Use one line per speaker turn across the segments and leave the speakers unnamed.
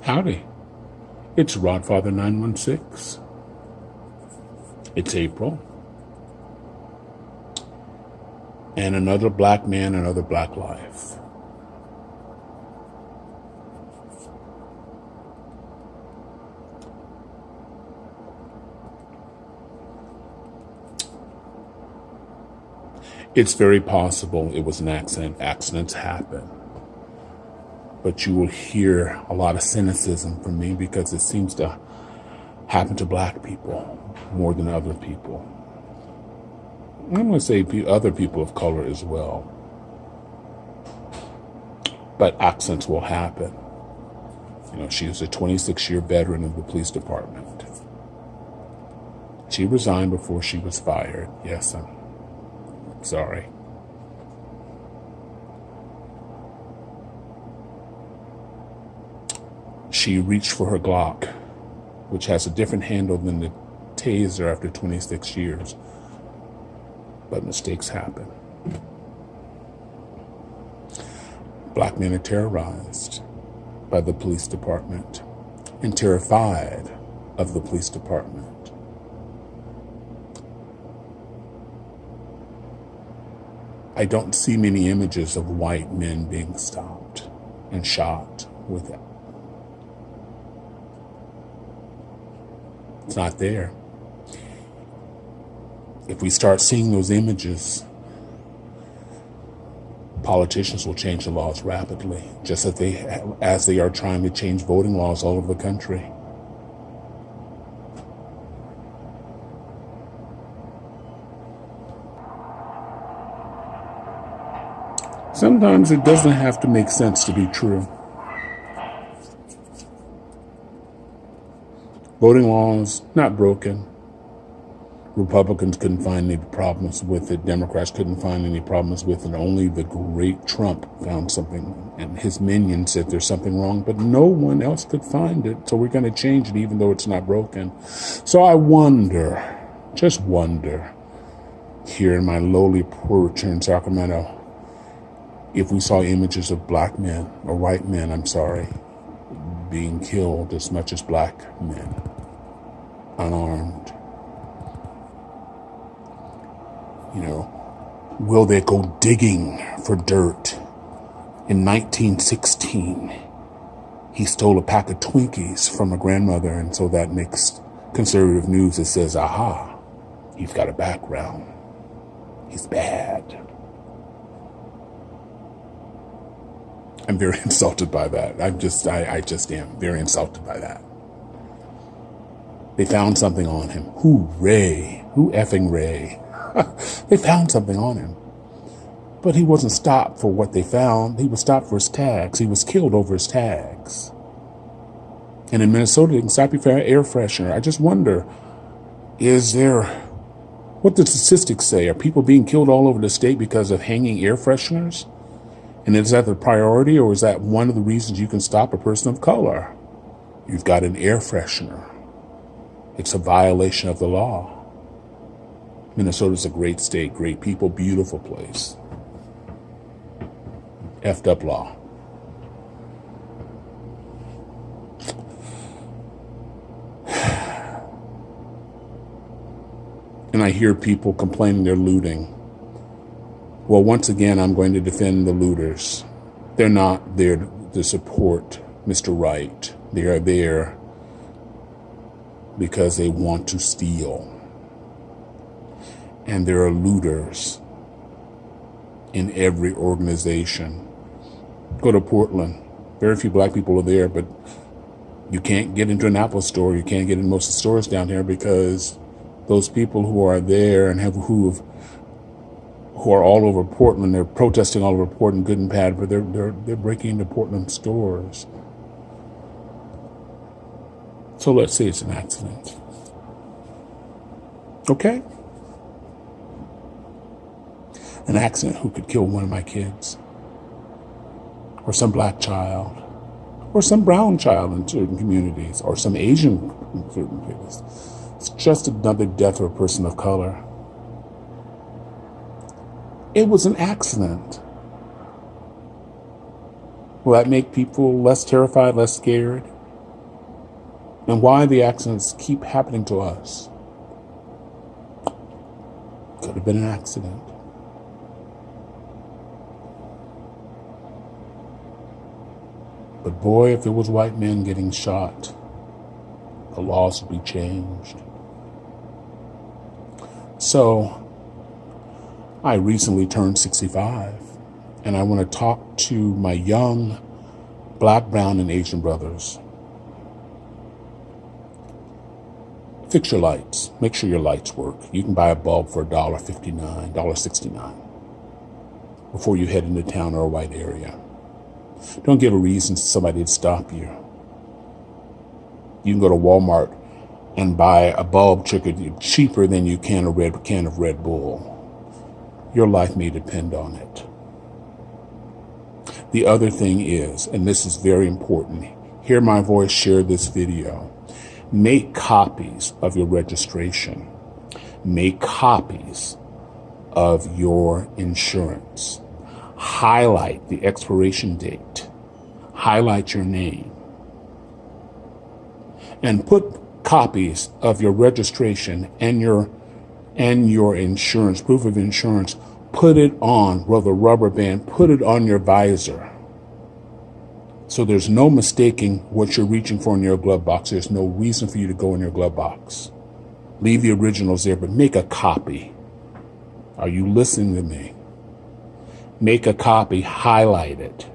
Howdy, it's Rodfather 916. It's April, and another black man, another black life. It's very possible it was an accident. Accidents happen. But you will hear a lot of cynicism from me because it seems to happen to black people more than other people. I'm going to say other people of color as well. But accidents will happen. You know, she is a 26-year veteran of the police department. She resigned before she was fired. Yes, I'm sorry. She reached for her Glock, which has a different handle than the Taser after 26 years. But mistakes happen. Black men are terrorized by the police department and terrified of the police department. I don't see many images of white men being stopped and shot with it. It's not there. If we start seeing those images, politicians will change the laws rapidly, just as they are trying to change voting laws all over the country. Sometimes it doesn't have to make sense to be true. Voting laws, not broken. Republicans couldn't find any problems with it. Democrats couldn't find any problems with it. Only the great Trump found something, and his minions said there's something wrong, but no one else could find it. So we're going to change it even though it's not broken. So I wonder, just wonder, here in my lowly Puritan Sacramento, if we saw images of black men, or white men, I'm sorry, being killed as much as black men, unarmed. You know, will they go digging for dirt? In 1916, he stole a pack of Twinkies from a grandmother, and so that makes conservative news that says, aha, he's got a background. He's bad. I'm very insulted by that. I just am very insulted by that. They found something on him. Hooray. Who effing Ray? They found something on him. But he wasn't stopped for what they found. He was stopped for his tags. He was killed over his tags. And in Minnesota, they can stop you for air freshener. I just wonder, what do statistics say? Are people being killed all over the state because of hanging air fresheners? And is that the priority, or is that one of the reasons you can stop a person of color? You've got an air freshener. It's a violation of the law. Minnesota's a great state, great people, beautiful place. Effed up law. And I hear people complaining they're looting. Well, once again, I'm going to defend the looters. They're not there to support Mr. Right. They are there because they want to steal. And there are looters in every organization. Go to Portland. Very few black people are there, but you can't get into an Apple store. You can't get in most of the stores down here because those people who are there and who are all over Portland, they're protesting all over Portland, good and bad, but they're breaking into Portland stores. So let's say it's an accident. Okay? An accident who could kill one of my kids, or some black child, or some brown child in certain communities, or some Asian in certain communities. It's just another death of a person of color. It was an accident. Will that make people less terrified, less scared? and why the accidents keep happening to us. Could have been an accident. But boy, if it was white men getting shot, the laws would be changed. So, I recently turned 65, and I want to talk to my young Black, brown, and Asian brothers. Fix your lights. Make sure your lights work. You can buy a bulb for $1.59, $1.69 before you head into town or a white area. Don't give a reason to somebody to stop you. You can go to Walmart and buy a bulb cheaper than you can a can of Red Bull. Your life may depend on it. The other thing is, and this is very important, hear my voice, share this video. Make copies of your registration. Make copies of your insurance. Highlight the expiration date. Highlight your name. And put copies of your registration and your insurance, proof of insurance, put it on with a rubber band, put it on your visor. So there's no mistaking what you're reaching for in your glove box. There's no reason for you to go in your glove box. Leave the originals there, but make a copy. Are you listening to me? Make a copy, highlight it.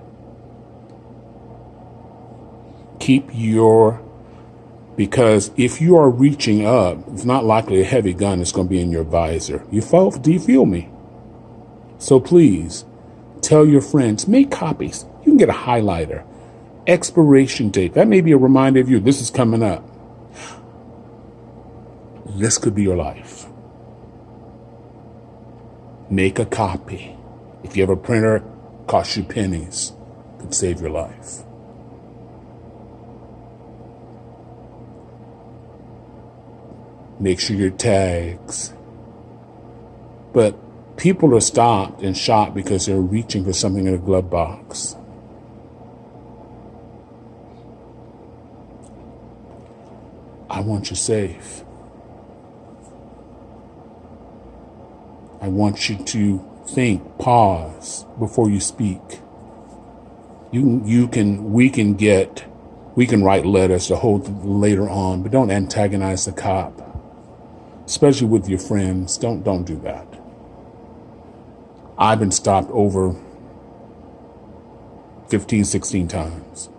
Because if you are reaching up, it's not likely a heavy gun is going to be in your visor. Do you feel me? So please, tell your friends, make copies. You can get a highlighter. Expiration date. That may be a reminder of you. This is coming up. This could be your life. Make a copy. If you have a printer, it costs you pennies. It could save your life. Make sure your tags. But people are stopped and shot because they're reaching for something in a glove box. I want you safe. I want you to think, pause before you speak. We can write letters to hold later on, but don't antagonize the cop, especially with your friends. Don't do that. I've been stopped over 15, 16 times.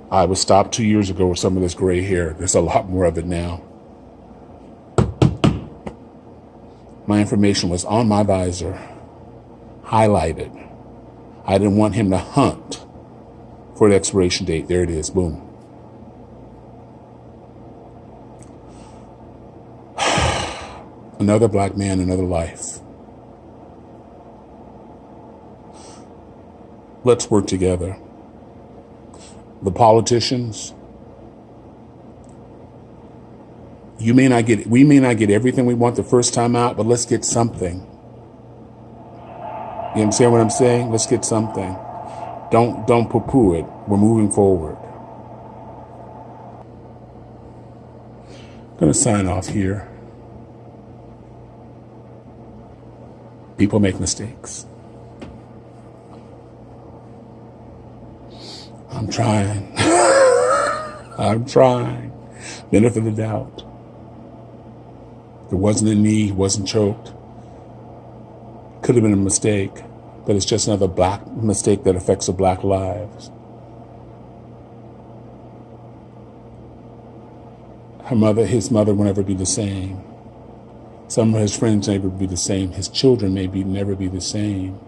I was stopped 2 years ago with some of this gray hair. There's a lot more of it now. My information was on my visor, highlighted. I didn't want him to hunt for the expiration date. There it is, boom. Another black man, another life. Let's work together. The politicians, we may not get everything we want the first time out, but let's get something. You understand what I'm saying? Let's get something. Don't poo-poo it. We're moving forward. I'm going to sign off here. People make mistakes. I'm trying. I'm trying. Benefit of the doubt. If it wasn't in me, he wasn't choked. Could have been a mistake, but it's just another black mistake that affects the black lives. His mother will never be the same. Some of his friends never be the same. His children may never be the same.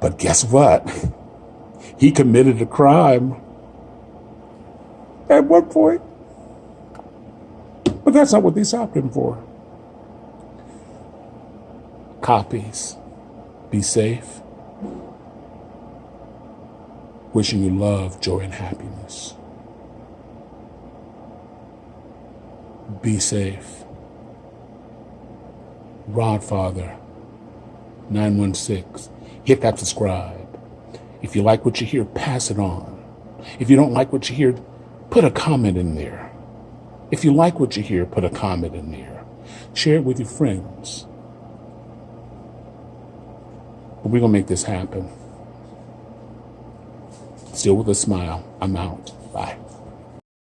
But guess what? He committed a crime at one point. But that's not what they stopped him for. Copies. Be safe. Wishing you love, joy, and happiness. Be safe. Rodfather 916. Hit that subscribe. If you like what you hear, pass it on. If you don't like what you hear, put a comment in there. If you like what you hear, put a comment in there. Share it with your friends. But we're going to make this happen. Still with a smile. I'm out. Bye.